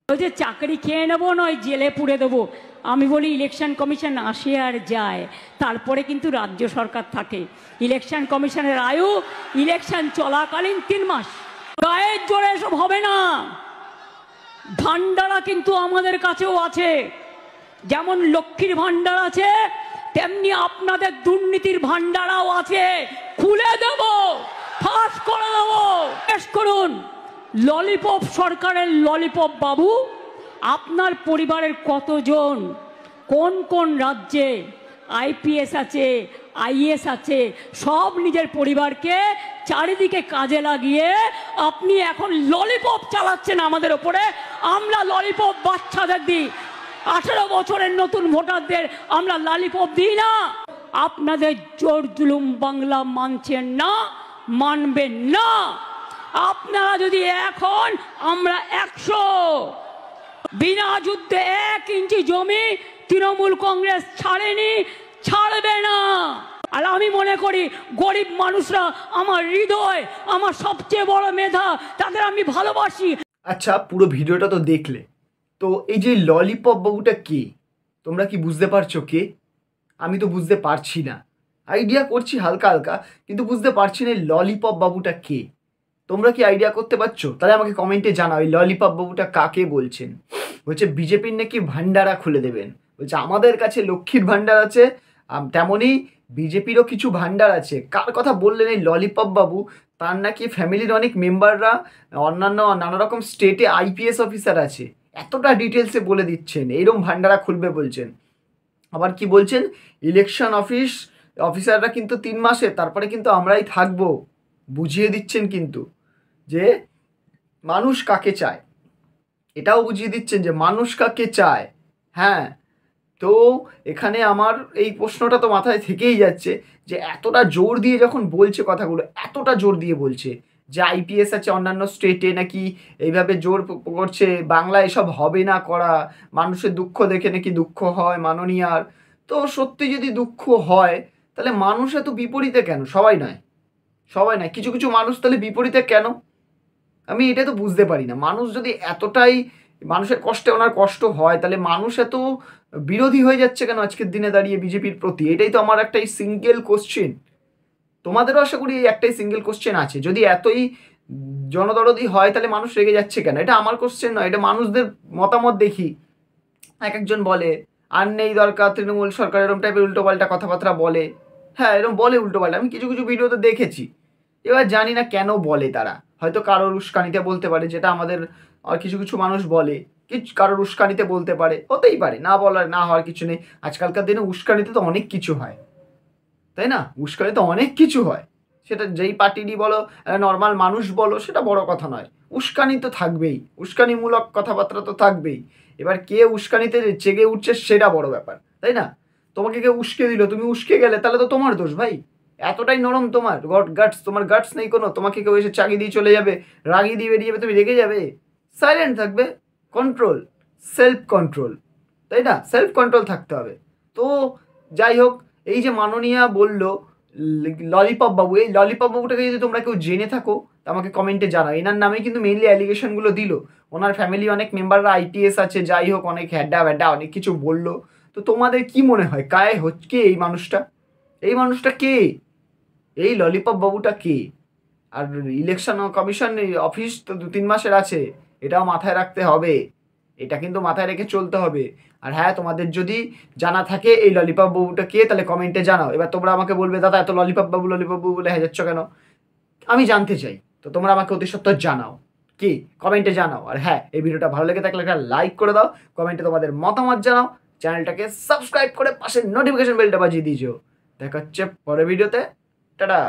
যে চাকরি খেয়ে নেবো নয় জেলে পুড়ে দেবো। আমি বলি ইলেকশন কমিশন আসে আর যায়, তারপরে কিন্তু রাজ্য সরকার থাকে। ইলেকশন কমিশনের আয়ু ইলেকশন চলাকালীন 3 মাস। গায়ের জোরে এসব হবে না। ভান্ডারা কিন্তু আমাদের কাছেও আছে, যেমন লক্ষ্মীর ভান্ডার আছে তেমনি আপনাদের দুর্নীতির ভান্ডারাও আছে। খুলে দেব, ফাঁস করে দেব। বেশ করুন, ললিপপ সরকারের ললিপপ বাবু, আপনার পরিবারের কতজন কোন কোন রাজ্যে আইপিএস আছে, আইএস আছে, সব নিজের পরিবারকে চারিদিকে কাজে লাগিয়ে আপনি এখন ললিপপ চালাচ্ছেন আমাদের ওপরে। আমরা ললিপপ বাচ্চাদের দিই, 18 বছরের নতুন ভোটারদের আমরা ললিপপ দিই না। আপনাদের জোর জুলুম বাংলা মানছেন না, মানবেন না। আপনারা যদি এখন আমরা 100 বিনা যুদ্ধে 1 ইঞ্চি জমি তৃণমূল কংগ্রেস ছাড়েনি, ছাড়বে না। আর আমি মনে করি গরিব মানুষরা আমার হৃদয়, আমার সবচেয়ে বড় মেধা, তাদের আমি ভালোবাসি। আচ্ছা, পুরো ভিডিওটা তো দেখলে, তো এই যে ললিপপ বাবুটা কে, তোমরা কি বুঝতে পারছো কে? আমি তো বুঝতে পারছি না, আইডিয়া করছি হালকা হালকা, কিন্তু বুঝতে পারছি না এই ললিপপ বাবুটা কে। তোমরা কি আইডিয়া করতে পারছো? তাহলে আমাকে কমেন্টে জানাও এই ললিপপ বাবুটা কাকে বলছেন। বলছে বিজেপির নাকি ভান্ডারা খুলে দেবেন, বলছে আমাদের কাছে লক্ষ্মীর ভান্ডার আছে, তেমনই বিজেপিরও কিছু ভান্ডার আছে। কার কথা বললেন এই ললিপপ বাবু? তার নাকি ফ্যামিলির অনেক মেম্বাররা অন্যান্য নানা রকম স্টেটে আইপিএস অফিসার আছে। এতটা ডিটেলসে বলে দিচ্ছেন, এইরকম ভান্ডারা খুলবে বলছেন। আবার কি বলছেন, ইলেকশন অফিসাররা কিন্তু 3 মাসে, তারপরে কিন্তু আমরাই থাকবো। বুঝিয়ে দিচ্ছেন কিন্তু যে মানুষ কাকে চায়, এটাও বুঝিয়ে দিচ্ছেন যে মানুষ কাকে চায়। হ্যাঁ, তো এখানে আমার এই প্রশ্নটা তো মাথায় থেকেই যাচ্ছে যে এতটা জোর দিয়ে যখন বলছে কথাগুলো, এতটা জোর দিয়ে বলছে যে আইপিএস আছে অন্যান্য স্টেটে, নাকি এইভাবে জোর করছে বাংলা এসব হবে না করা, মানুষের দুঃখ দেখে নাকি দুঃখ হয় মাননীয়ার। তো সত্যি যদি দুঃখ হয় তাহলে মানুষ এত বিপরীতে কেন? সবাই নয়, কিছু কিছু মানুষ তাহলে বিপরীতে কেন? আমি এটা তো বুঝতে পারি না। মানুষ যদি এতটাই মানুষের কষ্টে ওনার কষ্ট হয়, তাহলে মানুষ এত বিরোধী হয়ে যাচ্ছে কেন আজকের দিনে দাঁড়িয়ে বিজেপির প্রতি? এটাই তো আমার একটাই সিঙ্গেল কোশ্চেন। তোমাদেরও আশা করি এই একটাই সিঙ্গেল কোশ্চেন আছে। যদি এতই জনদরদি হয় তাহলে মানুষ রেগে যাচ্ছে কেন? এটা আমার কোশ্চেন নয়, এটা মানুষদের মতামত। দেখি এক একজন বলে আর নেই দরকার তৃণমূল সরকার, এরকম টাইপের উল্টোপাল্টা কথাবার্তা বলে। হ্যাঁ, এরকম বলে উল্টোপাল্টা, আমি কিছু কিছু ভিডিওতে দেখেছি। এবার জানি না কেন বলে, তারা হয়তো কারোর উস্কানিতে বলতে পারে, যেটা আমাদের আর কিছু কিছু মানুষ বলে, কারোর উস্কানিতে বলতে পারে, হতেই পারে, না বলার না হওয়ার কিছু নেই। আজকালকার দিনে উস্কানিতে তো অনেক কিছু হয়, তাই না? উস্কানিতে অনেক কিছু হয়, সেটা যেই পার্টিরই বলো, নর্মাল মানুষ বলো, সেটা বড় কথা নয়। উস্কানি তো থাকবেই, উস্কানিমূলক কথাবার্তা তো থাকবেই। এবার কে উস্কানিতে জেগে উঠছে সেটা বড় ব্যাপার, তাই না? তোমাকে কেউ উস্কে দিল, তুমি উস্কে গেলে, তাহলে তো তোমার দোষ ভাই। এতটাই নরম তোমার গাটস, তোমার গাটস নেই কোনো। তোমাকে কেউ এসে চাগিয়ে দিয়ে চলে যাবে, রাগিয়ে দিয়ে বেরিয়ে যাবে, তুমি রেগে যাবে? সাইলেন্ট থাকবে, কন্ট্রোল, সেলফ কন্ট্রোল, তাই না? সেলফ কন্ট্রোল থাকতে হবে। তো যাই হোক, এই যে মাননীয়া বলল ললিপপ বাবু, এই ললিপপ বাবুটাকে যদি তোমরা কেউ জেনে থাকো তা আমাকে কমেন্টে জানাও। এনার নামে কিন্তু মেইনলি অ্যালিগেশনগুলো দিল। ওনার ফ্যামিলি অনেক মেম্বাররা আইপিএস আছে, যাই হোক, অনেক হ্যাড্ডা ব্যাড্ডা অনেক কিছু বললো। তো তোমাদের কি মনে হয় কায় হচ্ছে এই মানুষটা? এই মানুষটা কে? এই ললিপপ বাবুটা কে? আর ইলেকশন কমিশন অফিস তো 2-3 মাসের আছে, এটাও মাথায় রাখতে হবে। এটা কিন্তু মাথায় রেখে চলতে হবে। আর হ্যাঁ, তোমাদের যদি জানা থাকে এই ললিপপ বাবুটা কে, তাহলে কমেন্টে জানাও। এবার তোমরা আমাকে বলবে দাদা এত ললিপপ বাবু বলে হয়ে যাচ্ছ কেন? আমি জানতে চাই, তো তোমরা আমাকে অতি সত্ত্বর জানাও, কি কমেন্টে জানাও। আর হ্যাঁ, এই ভিডিওটা ভালো লেগে থাকলে একটা লাইক করে দাও, কমেন্টে তোমাদের মতামত জানাও, চ্যানেলটাকে সাবস্ক্রাইব করে পাশে নোটিফিকেশন বেলটা বাজিয়ে দিয়েছো। দেখা হচ্ছে পরের ভিডিওতে। টাটা।